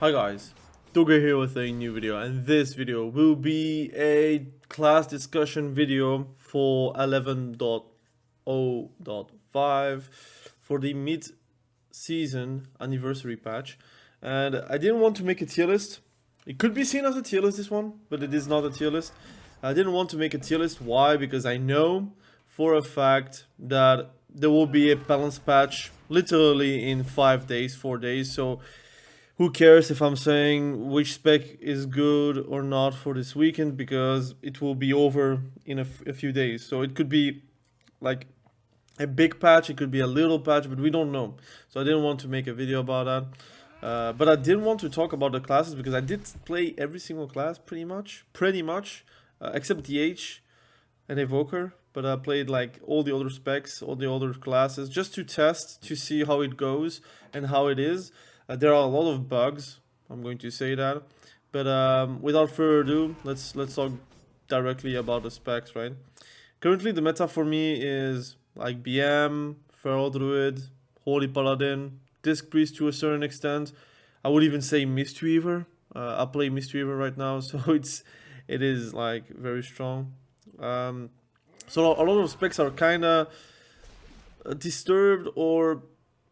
Hi guys, Toge here with a new video, and this video will be a class discussion video for 11.0.5 for the mid-season anniversary patch. And I didn't want to make a tier list. It could be seen as a tier list, this one, but it is not a tier list. I didn't want to make a tier list. Why? Because I know for a fact that there will be a balance patch literally in 5 days, 4 days. So who cares if I'm saying which spec is good or not for this weekend, because it will be over in a few days. So it could be like a big patch, it could be a little patch, but we don't know. So I didn't want to make a video about that. But I didn't want to talk about the classes because I did play every single class pretty much, except DH and Evoker. But I played like all the other specs, all the other classes, just to test, to see how it goes and how it is. There are a lot of bugs, I'm going to say that. But without further ado, let's talk directly about the specs, right? Currently, the meta for me is like BM, Feral Druid, Holy Paladin, Disc Priest to a certain extent. I would even say Mistweaver. I play Mistweaver right now, so it is like very strong. So a lot of specs are kind of disturbed or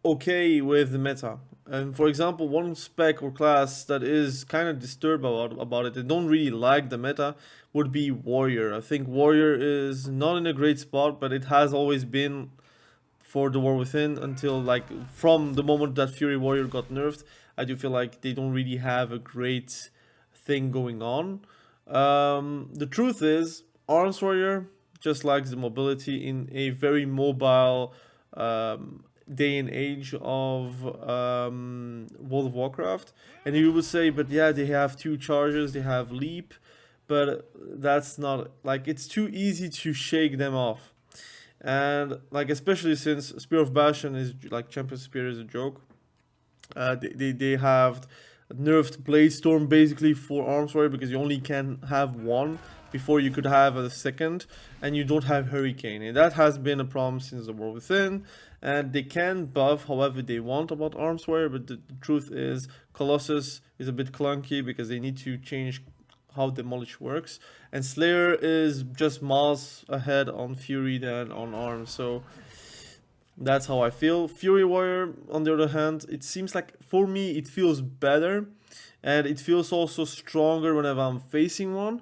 okay with the meta. And for example, one spec or class that is kind of disturbed about it and don't really like the meta would be Warrior. I think Warrior is not in a great spot, but it has always been for the War Within until like from the moment that Fury Warrior got nerfed. I do feel like they don't really have a great thing going on. The truth is, Arms Warrior just lacks the mobility in a very mobile day and age of World of Warcraft. And you would say, but yeah, they have 2 charges, they have leap, but that's not like, it's too easy to shake them off. And like, especially since Spear of Bastion is like Champion Spear is a joke. They have nerfed Blade Storm basically for Arms Warrior because you only can have one before you could have a second, and you don't have Hurricane, and that has been a problem since the War Within. And they can buff however they want about Arms Warrior, but the truth is Colossus is a bit clunky because they need to change how Demolish works, and Slayer is just miles ahead on Fury than on Arms. So that's how I feel. Fury Warrior, on the other hand, it seems like for me it feels better, and it feels also stronger whenever I'm facing one.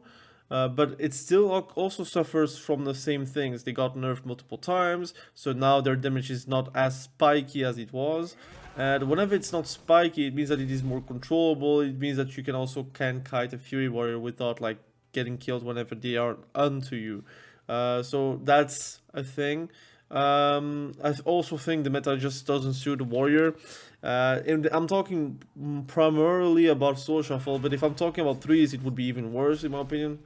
But it still also suffers from the same things. They got nerfed multiple times, so now their damage is not as spiky as it was. And whenever it's not spiky, it means that it is more controllable. It means that you can also kite a Fury Warrior without like getting killed whenever they are onto you. So that's a thing. I also think the meta just doesn't suit the Warrior. And I'm talking primarily about Soul Shuffle, but if I'm talking about threes, it would be even worse in my opinion,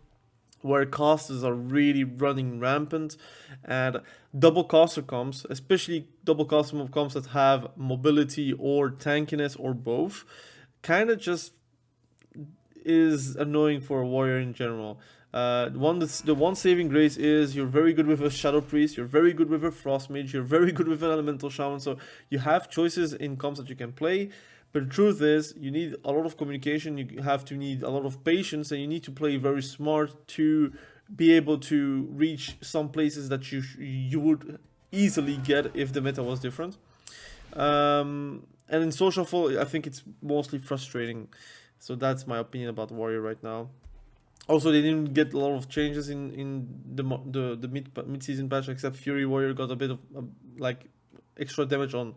where casters are really running rampant, and double caster comps, especially double caster comps that have mobility or tankiness or both, kind of just is annoying for a warrior in general. The one saving grace is you're very good with a Shadow Priest, you're very good with a Frost Mage, you're very good with an Elemental Shaman, so you have choices in comps that you can play. But the truth is, you need a lot of communication, you have to need a lot of patience, and you need to play very smart to be able to reach some places that you would easily get if the meta was different. And in Soul Shuffle, I think it's mostly frustrating. So that's my opinion about Warrior right now. Also, they didn't get a lot of changes in the mid season patch, except Fury Warrior got a bit of like extra damage on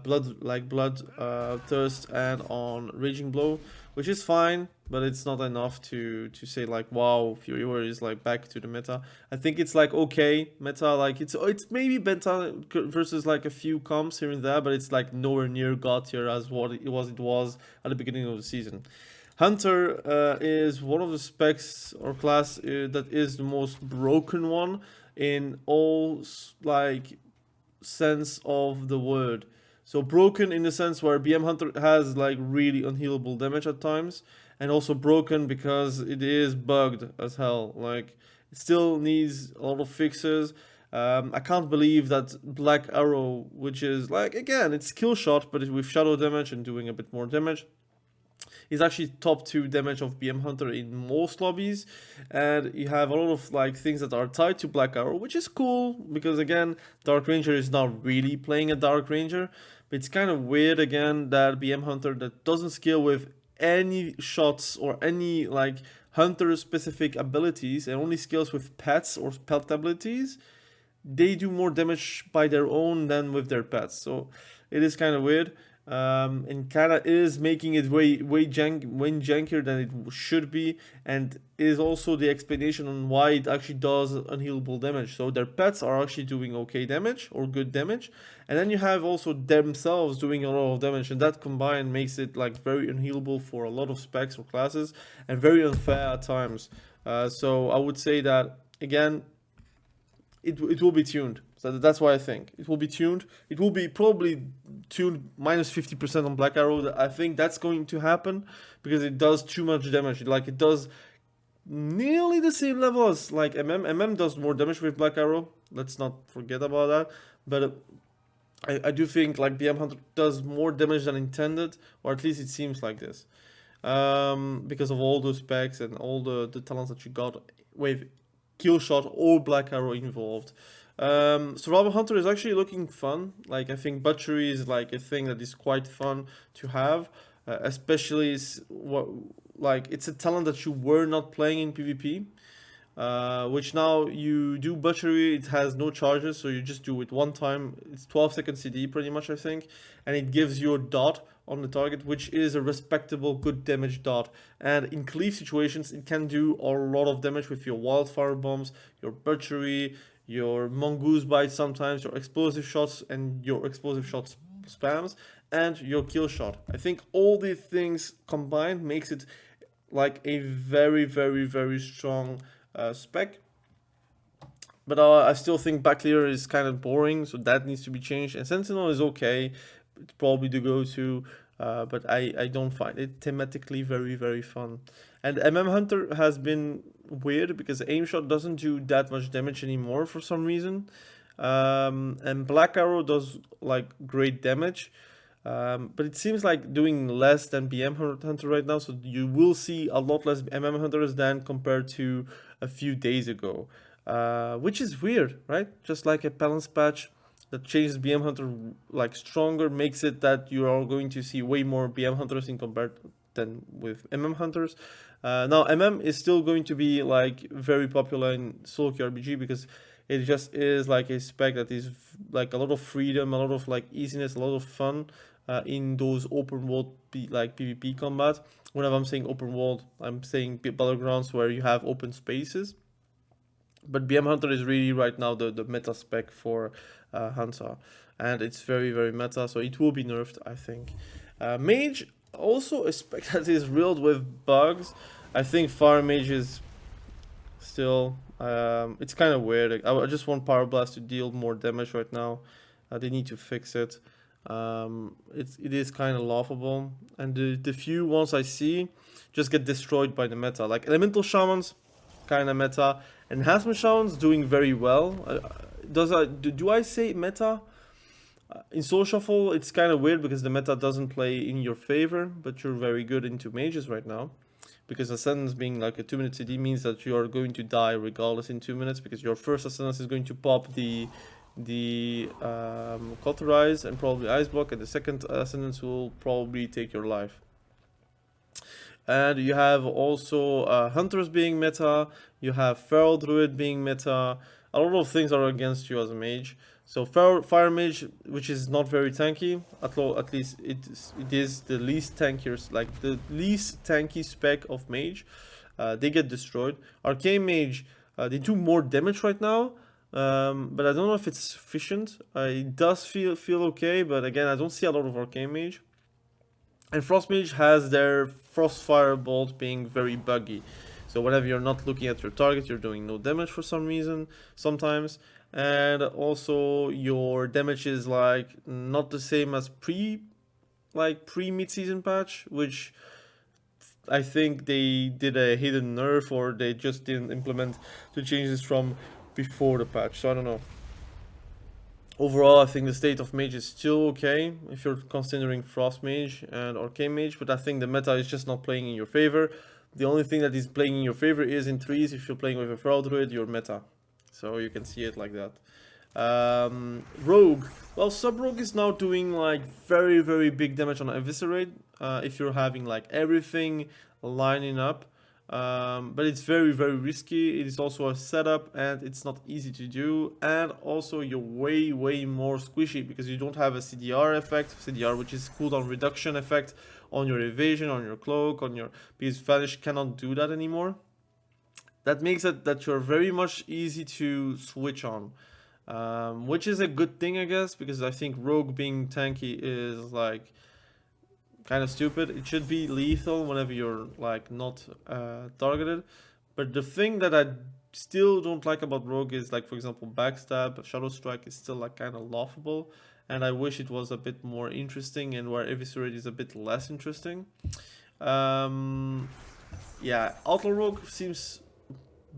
blood thirst and on raging blow, which is fine, but it's not enough to say like, wow, Fury Warrior is like back to the meta. I think it's like okay meta, like it's maybe meta versus like a few comps here and there, but it's like nowhere near god tier as what it was at the beginning of the season. Hunter is one of the specs or class that is the most broken one in all like sense of the word. So broken in the sense where BM Hunter has like really unhealable damage at times, and also broken because it is bugged as hell. Like it still needs a lot of fixes. I can't believe that Black Arrow, which is like again it's kill shot but with shadow damage and doing a bit more damage, He's actually top 2 damage of BM Hunter in most lobbies, and you have a lot of like things that are tied to Black Arrow, which is cool because again, Dark Ranger is not really playing a Dark Ranger, but it's kind of weird again that BM Hunter that doesn't scale with any shots or any like hunter specific abilities and only scales with pets or pet abilities, they do more damage by their own than with their pets. So it is kind of weird, and kind of is making it way jankier than it should be, and is also the explanation on why it actually does unhealable damage. So their pets are actually doing okay damage or good damage, and then you have also themselves doing a lot of damage, and that combined makes it like very unhealable for a lot of specs or classes, and very unfair at times. So I would say that again, it will be tuned. So that's why I think it will be tuned. It will be probably tuned minus 50% on Black Arrow. I think that's going to happen because it does too much damage. Like it does nearly the same level as like MM does more damage with Black Arrow. Let's not forget about that. But I do think like BM Hunter does more damage than intended, or at least it seems like this, because of all those specs and all the talents that you got with kill shot or Black Arrow involved. Survival Hunter is actually looking fun. Like I think butchery is like a thing that is quite fun to have, especially like it's a talent that you were not playing in PvP, which now you do butchery. It has no charges, so you just do it one time. It's 12-second CD pretty much, I think, and it gives you a dot on the target, which is a respectable good damage dot. And in cleave situations, it can do a lot of damage with your wildfire bombs, your butchery, your mongoose bite sometimes, your explosive shots and your explosive shots spams, and your kill shot. I think all these things combined makes it like a very strong spec. But I still think backclear is kind of boring, so that needs to be changed. And Sentinel is okay, it's probably the go-to, but I don't find it thematically very fun. And MM Hunter has been weird because aim shot doesn't do that much damage anymore for some reason, and Black Arrow does like great damage, but it seems like doing less than BM Hunter right now, so you will see a lot less MM Hunters than compared to a few days ago, which is weird, right? Just like a balance patch that changes BM Hunter like stronger makes it that you are going to see way more BM Hunters in compared than with MM Hunters. Now MM is still going to be like very popular in solo queue RPG because it just is like a spec that is like a lot of freedom, a lot of like easiness, a lot of fun in those open world like PvP combat. Whenever I'm saying open world, I'm saying battlegrounds where you have open spaces. But BM Hunter is really right now the meta spec for Hunter, and it's very meta, so it will be nerfed, I think. Mage, also a spec that is riddled with bugs. I think Fire Mage is still, it's kind of weird. I just want Power Blast to deal more damage right now. They need to fix it. It is kind of laughable, and the few ones I see just get destroyed by the meta. Like Elemental Shamans, kind of meta. Enhancement Shaman's doing very well. Do I say meta? In Soul Shuffle, it's kind of weird because the meta doesn't play in your favor, but you're very good into mages right now. Because Ascendance being like a 2-minute CD means that you are going to die regardless in 2 minutes, because your first Ascendance is going to pop the Cauterize and probably Ice Block, and the second Ascendance will probably take your life. And you have also Hunters being meta, you have Feral Druid being meta. A lot of things are against you as a mage. So Fire Mage, which is not very tanky, at least it is the least tankier, like the least tanky spec of mage. They get destroyed. Arcane Mage, they do more damage right now, but I don't know if it's sufficient. It does feel okay, but again, I don't see a lot of Arcane Mage. And Frost Mage has their Frostfire Bolt being very buggy. So whenever you're not looking at your target, you're doing no damage for some reason, sometimes. And also your damage is like not the same as pre-mid-season patch, which I think they did a hidden nerf, or they just didn't implement the changes from before the patch. So I don't know. Overall, I think the state of Mage is still okay if you're considering Frost Mage and Arcane Mage, but I think the meta is just not playing in your favor. The only thing that is playing in your favor is in threes. If you're playing with a Feral Druid, you're meta. So you can see it like that. Rogue. Well, Sub-Rogue is now doing like very, very big damage on Eviscerate if you're having like everything lining up. But it's very, very risky. It is also a setup and it's not easy to do. And also you're way, way more squishy because you don't have a CDR effect. CDR, which is cooldown reduction effect on your evasion, on your cloak, on your... because Vanish cannot do that anymore. That makes it that you're very much easy to switch on. Which is a good thing, I guess, because I think Rogue being tanky is like kind of stupid. It should be lethal whenever you're like not targeted. But the thing that I still don't like about Rogue is like, for example, backstab, Shadow Strike is still like kind of laughable, and I wish it was a bit more interesting, and where Eviscerate is a bit less interesting. Yeah, Outlaw Rogue seems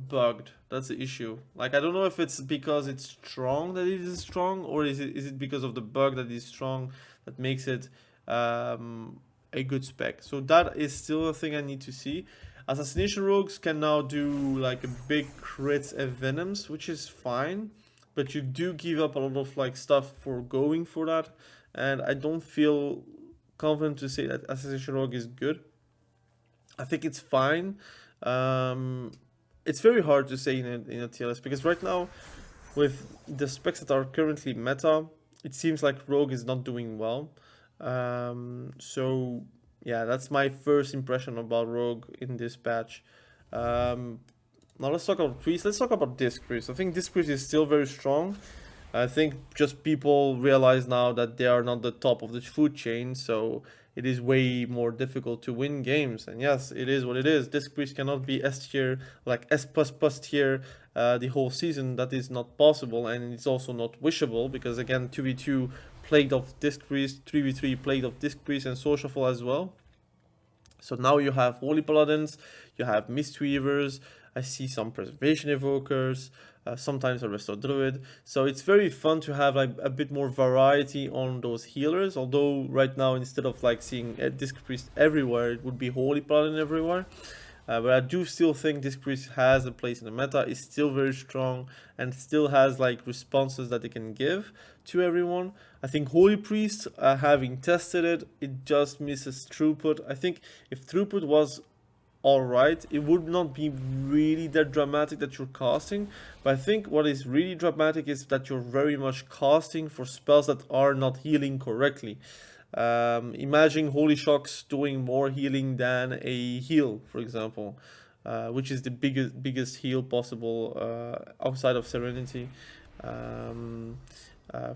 bugged. That's the issue. Like, I don't know if it's because it's strong that it is strong, or is it because of the bug that is strong that makes it a good spec. So that is still a thing I need to see. Assassination rogues can now do like a big crits and venoms, which is fine, but you do give up a lot of like stuff for going for that, and I don't feel confident to say that Assassination Rogue is good. I think it's fine. It's very hard to say in a tier list because right now, with the specs that are currently meta, it seems like Rogue is not doing well. So yeah, that's my first impression about Rogue in this patch. Now let's talk about Priest. Let's talk about Disc Priest. I think Disc Priest is still very strong. I think just people realize now that they are not the top of the food chain, so it is way more difficult to win games. And yes, it is what it is. Disc Priest cannot be S tier, like S++ tier the whole season. That is not possible, and it's also not wishable because again, 2v2 Plague of Disc Priest, 3v3 Plague of Disc Priest, and Socialful as well. So now you have Holy Paladins, you have Mistweavers, I see some Preservation Evokers, sometimes a Resto Druid. So it's very fun to have like a bit more variety on those healers, although right now instead of like seeing a Disc Priest everywhere, it would be Holy Paladin everywhere. But I do still think Disc Priest has a place in the meta, is still very strong, and still has like responses that it can give to everyone. I think Holy Priest, having tested it, it just misses throughput. I think if throughput was alright, it would not be really that dramatic that you're casting, but I think what is really dramatic is that you're very much casting for spells that are not healing correctly. Imagine Holy Shocks doing more healing than a heal, for example, which is the biggest heal possible outside of Serenity from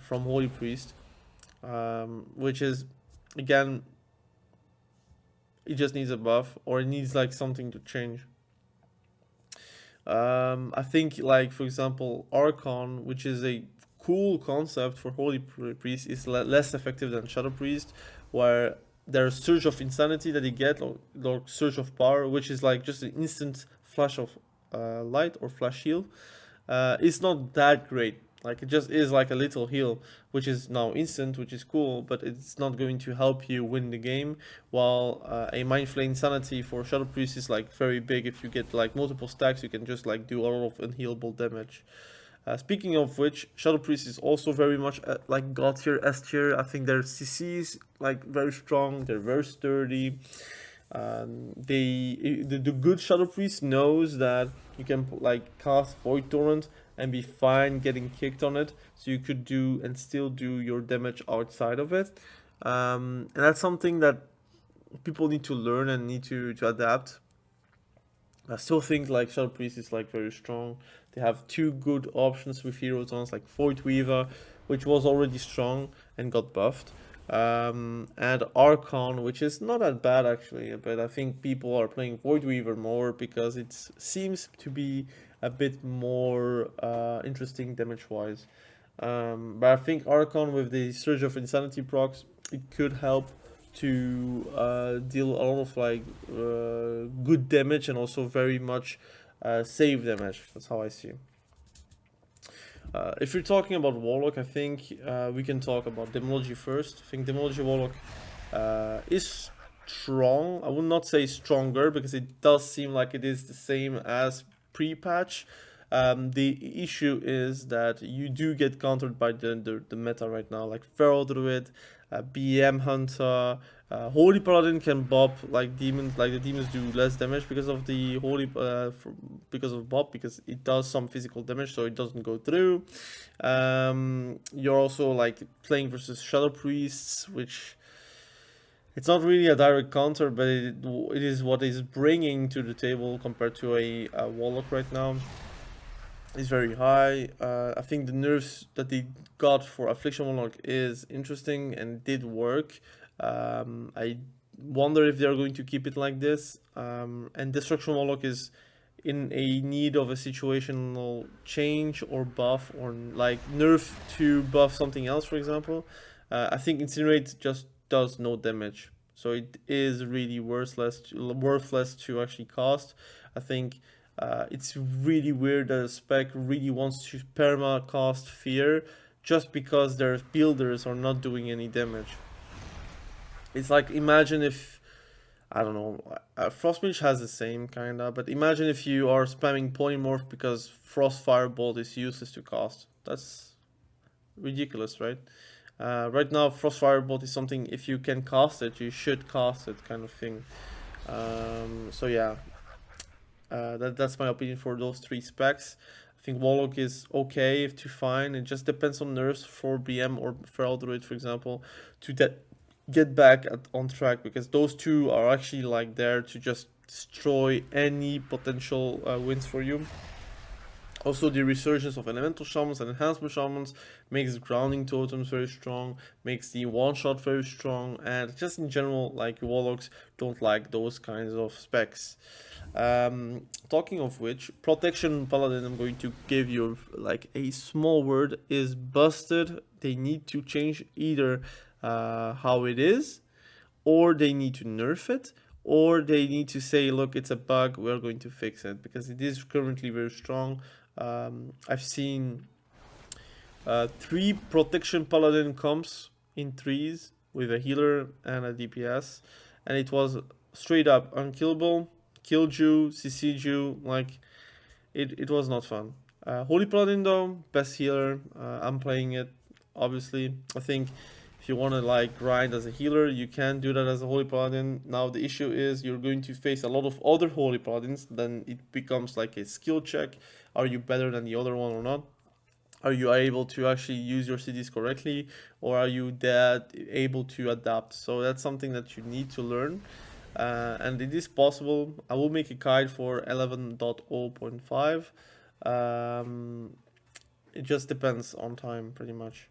Holy Priest, which is, again, it just needs a buff, or it needs like something to change. I think, like, for example, Archon, which is a cool concept for Holy Priest, is less effective than Shadow Priest, where there's Surge of Insanity that you get, or Surge of Power, which is like just an instant flash of light or flash heal. It's not that great. Like, it just is like a little heal, which is now instant, which is cool, but it's not going to help you win the game, while a Mindflay Insanity for Shadow Priest is like very big. If you get like multiple stacks, you can just like do a lot of unhealable damage. Speaking of which, Shadow Priest is also very much like God tier, S tier. I think their CC is like very strong, they're very sturdy. The good Shadow Priest knows that you can like cast Void Torrent and be fine getting kicked on it, so you could do and still do your damage outside of it. And that's something that people need to learn and need to adapt. I still think like Shadow Priest is like very strong. They have two good options with hero tones like Voidweaver, which was already strong and got buffed, and Archon, which is not that bad actually, but I think people are playing Voidweaver more because it seems to be a bit more interesting damage wise. But I think Archon with the Surge of Insanity procs, it could help to deal a lot of like good damage and also very much save damage. That's how I see it. If you're talking about Warlock, I think we can talk about demonology first. I think demonology Warlock is strong. I would not say stronger because it does seem like it is the same as pre-patch. The issue is that you do get countered by the meta right now, like Feral Druid, BM Hunter, Holy Paladin can bop like demons, like the demons do less damage because of the Holy, because of bop, because it does some physical damage, so it doesn't go through. You're also like playing versus Shadow Priests, which it's not really a direct counter, but it is what is bringing to the table compared to a Warlock right now. Is very high. I think the nerfs that they got for Affliction Warlock is interesting and did work. I wonder if they're going to keep it like this. And Destruction Warlock is in a need of a situational change or buff, or like nerf to buff something else, for example. I think Incinerate just does no damage, so it is really worthless to actually cast. I think it's really weird that a spec really wants to perma cast Fear just because their builders are not doing any damage. It's like, imagine if, I don't know, Frostmage has the same kinda, but imagine if you are spamming Polymorph because Frost Firebolt is useless to cast. That's ridiculous, right? Right now, Frost Firebolt is something, if you can cast it, you should cast it, kind of thing. So yeah, that's my opinion for those three specs. I think Warlock is okay to fine. It just depends on nerfs for BM or Feral Druid, for example, to get back on track, because those two are actually like there to just destroy any potential wins for you. Also, the resurgence of elemental shamans and enhancement shamans makes grounding totems very strong, makes the one shot very strong, and just in general, like, warlocks don't like those kinds of specs. Talking of which, protection paladin, I'm going to give you like a small word, is busted. They need to change either how it is, or they need to nerf it, or they need to say, look, it's a bug, we're going to fix it, because it is currently very strong. I've seen 3 protection paladin comps in 3s with a healer and a DPS, and it was straight up unkillable, killed you, CC'd you, like, it was not fun. Holy Paladin though, best healer, I'm playing it, obviously. I think if you want to like grind as a healer, you can do that as a Holy Paladin. Now the issue is you're going to face a lot of other Holy Paladins, then it becomes like a skill check. Are you better than the other one or not? Are you able to actually use your cities correctly, or are you able to adapt? So that's something that you need to learn. And it is possible. I will make a guide for 11.0.5. It just depends on time, pretty much.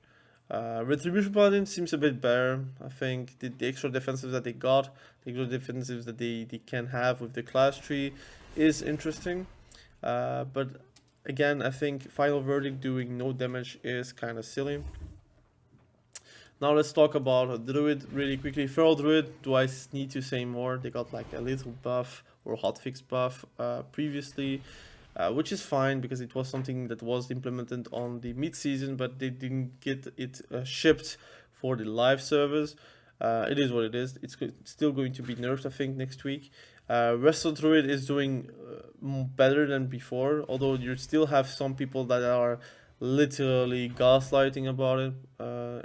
Retribution Paladin seems a bit better. I think the extra defensives that they got, the extra defensives that they can have with the class tree is interesting. But again, I think Final Verdict doing no damage is kind of silly. Now let's talk about Druid really quickly. Feral Druid, do I need to say more? They got like a little buff or hotfix buff previously, which is fine because it was something that was implemented on the mid-season, but they didn't get it shipped for the live servers. It is what it is. It's still going to be nerfed, I think, next week. Resto Druid is doing better than before, although you still have some people that are literally gaslighting about it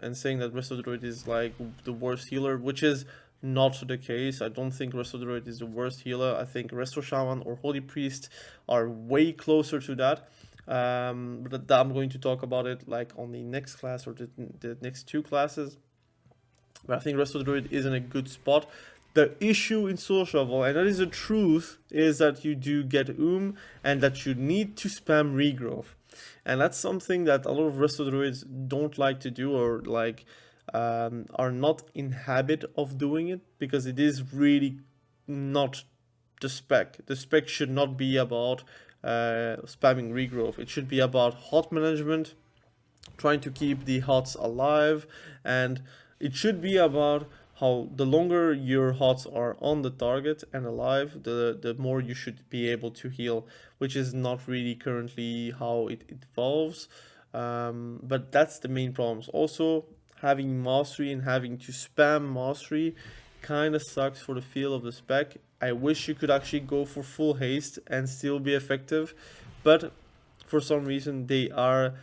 and saying that Resto Druid is like the worst healer, which is not the case. I don't think Resto Druid is the worst healer. I think Resto Shaman or Holy Priest are way closer to that. But I'm going to talk about it like on the next class or the next 2 classes. But I think Resto Druid is in a good spot. The issue in Soul Shovel, and that is the truth, is that you do get and that you need to spam regrowth. And that's something that a lot of Resto Druids don't like to do, or like are not in habit of doing it, because it is really not the spec. The spec should not be about spamming regrowth. It should be about hot management, trying to keep the hots alive, and it should be about how the longer your hots are on the target and alive, the more you should be able to heal, which is not really currently how it evolves. But that's the main problems. Also, having mastery and having to spam mastery kind of sucks for the feel of the spec. I wish you could actually go for full haste and still be effective, but for some reason they are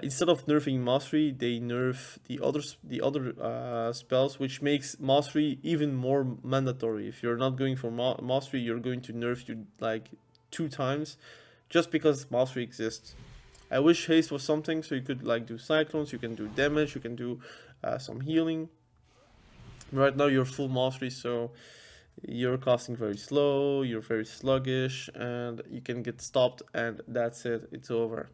instead of nerfing mastery, they nerf the other spells, which makes mastery even more mandatory. If you're not going for mastery, you're going to nerf you like 2 times, just because mastery exists. I wish haste was something so you could like do cyclones, you can do damage, you can do some healing. Right now you're full mastery, so you're casting very slow, you're very sluggish, and you can get stopped, and that's it, it's over.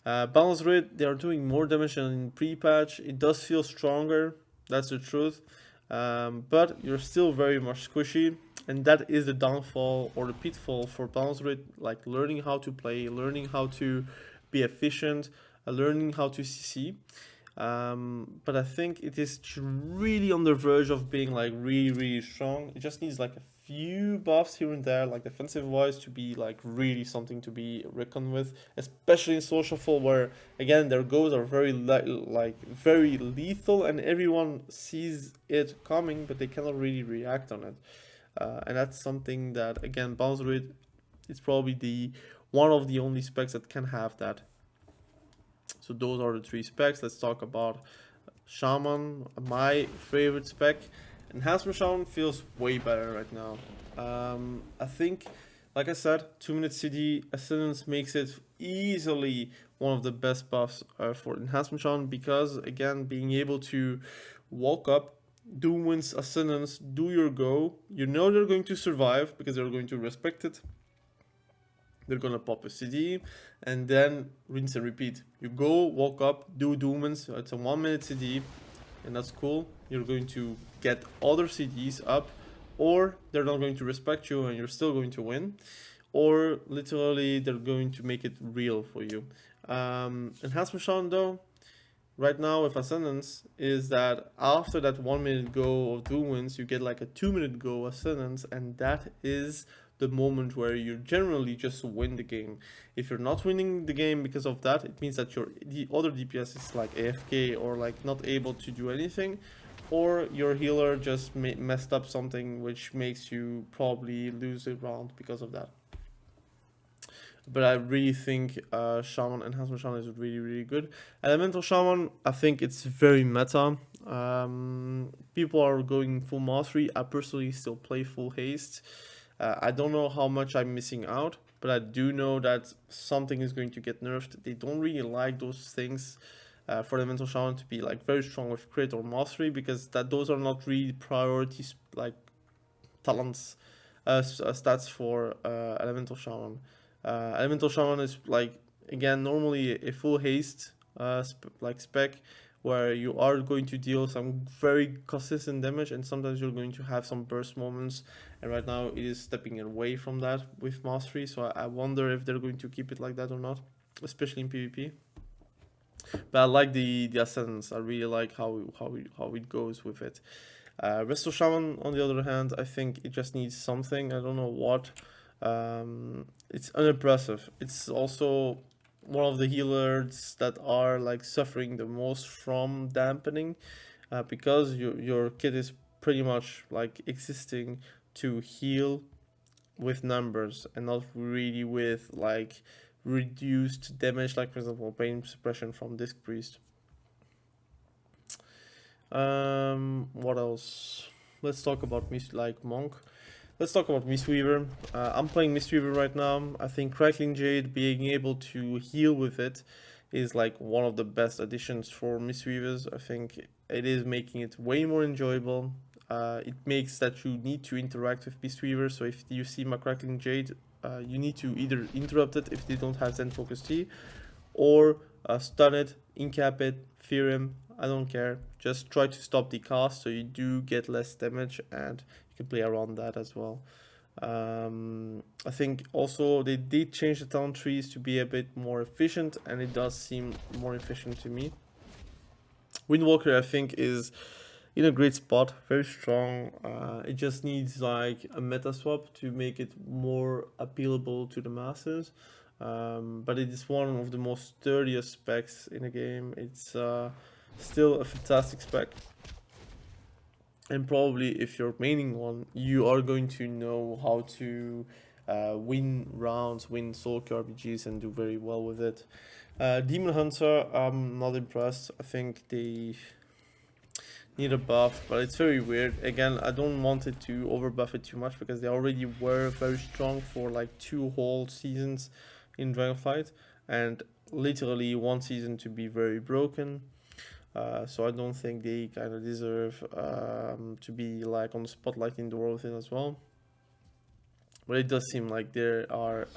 Balance rate, they are doing more damage than in pre-patch. It does feel stronger, that's the truth, but you're still very much squishy, and that is the downfall or the pitfall for balance rate, like learning how to play, learning how to be efficient, learning how to CC. But I think it is really on the verge of being like really strong. It just needs like a few buffs here and there, like defensive wise, to be like really something to be reckoned with, especially in Socialful, where again their goals are very very lethal and everyone sees it coming, but they cannot really react on it. And that's something that, again, bounce rate is probably the one of the only specs that can have that. So those are the 3 specs. Let's talk about Shaman, my favorite spec. Enhancement Shaman feels way better right now. I think, like I said, 2-minute CD Ascendance makes it easily one of the best buffs for Enhancement Shaman, because, again, being able to walk up, do Wind's Ascendance, do your go, you know they're going to survive because they're going to respect it. They're gonna pop a CD and then rinse and repeat. You go, walk up, do Doomans. It's a 1-minute CD, and that's cool. You're going to get other CDs up, or they're not going to respect you and you're still going to win, or literally they're going to make it real for you. Enhancement Shaman though, right now with Ascendance, is that after that 1-minute go of Doomans, you get like a 2-minute go Ascendance, and that is the moment where you generally just win the game. If you're not winning the game because of that, it means that the other DPS is like AFK or like not able to do anything, or your healer just messed up something which makes you probably lose a round because of that. But I really think Shaman, Enhancement Shaman is really good. Elemental Shaman, I think it's very meta. People are going full mastery. I personally still play full haste. I don't know how much I'm missing out, but I do know that something is going to get nerfed. They don't really like those things for Elemental Shaman to be like very strong with crit or mastery, because those are not really priorities like talents stats for Elemental Shaman. Elemental Shaman is like, again, normally a full haste spec, where you are going to deal some very consistent damage, and sometimes you're going to have some burst moments, and right now it is stepping away from that with mastery, so I wonder if they're going to keep it like that or not, especially in PvP. But I like the Ascendance. I really like how it goes with it. Resto Shaman, on the other hand, I think it just needs something. I don't know what. It's unimpressive. It's also one of the healers that are like suffering the most from dampening, because your kit is pretty much like existing to heal with numbers and not really with like reduced damage, like for example pain suppression from Disc Priest. What else? Let's talk about Monk. Let's talk about Mistweaver. I'm playing Mistweaver right now. I think Crackling Jade, being able to heal with it, is like one of the best additions for Mistweavers. I think it is making it way more enjoyable. It makes that you need to interact with Mistweaver. So if you see my Crackling Jade, you need to either interrupt it if they don't have Zen Focus T, or stun it, incap it, fear him. I don't care. Just try to stop the cast so you do get less damage, and you can play around that as well. I think also they did change the talent trees to be a bit more efficient, and it does seem more efficient to me. Windwalker, I think, is in a great spot, very strong. It just needs like a meta swap to make it more appealable to the masses. but it is one of the most sturdiest specs in the game. It's still a fantastic spec. And probably if you're maining one, you are going to know how to win rounds, win solo queue RPGs, and do very well with it. Demon Hunter, I'm not impressed. I think they need a buff, but it's very weird. Again, I don't want it to overbuff it too much because they already were very strong for like 2 whole seasons in Dragonflight, and literally 1 season to be very broken. So I don't think they kind of deserve to be like on the spotlight in the world thing as well. But it does seem like there are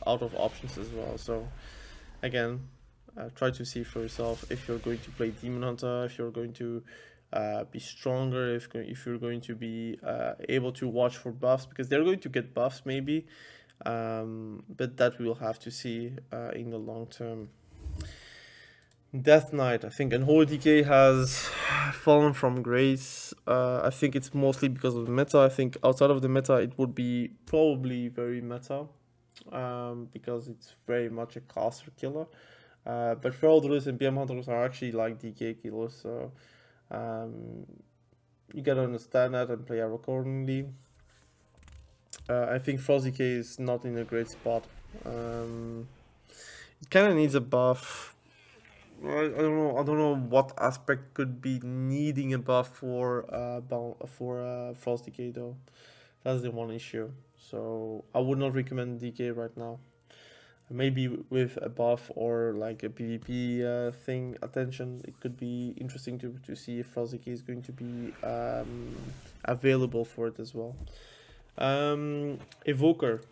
out of options as well. So again, try to see for yourself if you're going to play Demon Hunter, if you're going to be stronger, if you're going to be able to watch for buffs, because they're going to get buffs maybe, but that we'll have to see in the long term. Death Knight, I think Unholy DK has fallen from grace. I think it's mostly because of the meta. I think outside of the meta it would be probably very meta, because it's very much a caster killer. But Feral Druids and BM Hunters are actually like DK killers, so you gotta understand that and play accordingly. I think Frost DK is not in a great spot. It kind of needs a buff. I don't know what aspect could be needing a buff for Frost DK though. That's the one issue. So I would not recommend DK right now. Maybe with a buff or like a PvP thing attention, it could be interesting to see if Frost DK is going to be available for it as well. Evoker.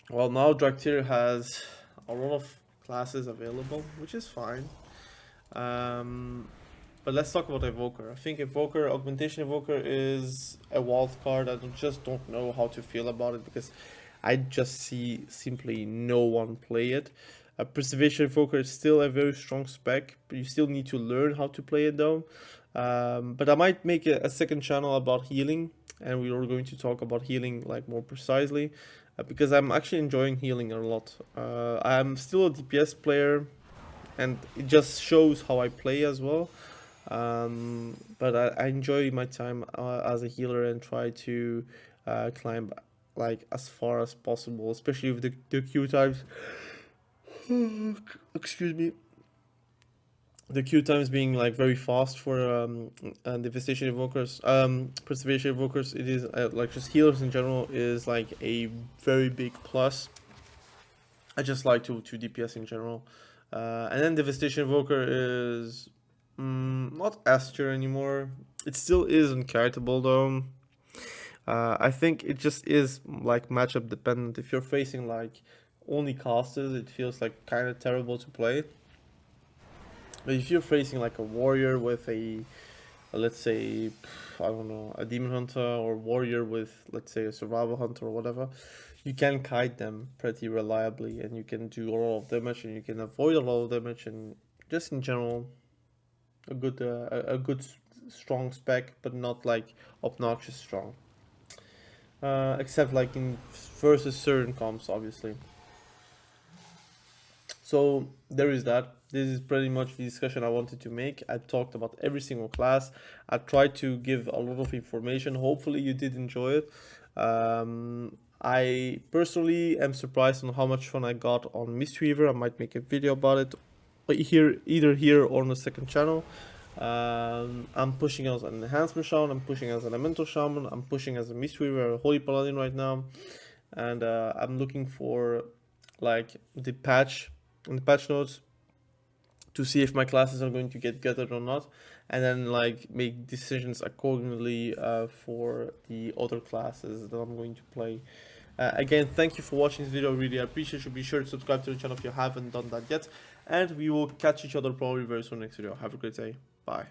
Well, now Draktyr has a lot of classes available, which is fine. But let's talk about Evoker. I think Evoker, Augmentation Evoker is a wild card. I just don't know how to feel about it because I just see simply no one play it. Preservation Evoker is still a very strong spec, but you still need to learn how to play it though. But I might make a second channel about healing, and we are going to talk about healing like more precisely. Because I'm actually enjoying healing a lot. I'm still a DPS player, and it just shows how I play as well. But I enjoy my time as a healer and try to climb like as far as possible, especially with the queue times. Excuse me. The queue times being like very fast for devastation evokers, preservation evokers. It is like just healers in general is like a very big plus. I just like to DPS in general, and then devastation evoker is not S tier anymore. It still is uncharitable though. I think it just is like matchup dependent. If you're facing like only casters, it feels like kind of terrible to play. But if you're facing like a warrior with let's say, I don't know, a demon hunter, or warrior with, let's say, a survival hunter or whatever, you can kite them pretty reliably, and you can do a lot of damage, and you can avoid a lot of damage, and just in general, a good strong spec, but not like obnoxious strong. Except like in versus certain comps, obviously. So there is that. This is pretty much the discussion I wanted to make. I talked about every single class. I tried to give a lot of information. Hopefully you did enjoy it. I personally am surprised on how much fun I got on Mistweaver. I might make a video about it either here or on the second channel. I'm pushing as an enhancement shaman, I'm pushing as an elemental shaman, I'm pushing as a Mistweaver, a holy paladin right now, and I'm looking for like the patch notes to see if my classes are going to get gutted or not, and then like make decisions accordingly for the other classes that I'm going to play. Again, thank you for watching this video. Really appreciate you. Be sure to subscribe to the channel if you haven't done that yet, and we will catch each other probably very soon next video. Have a great day. Bye.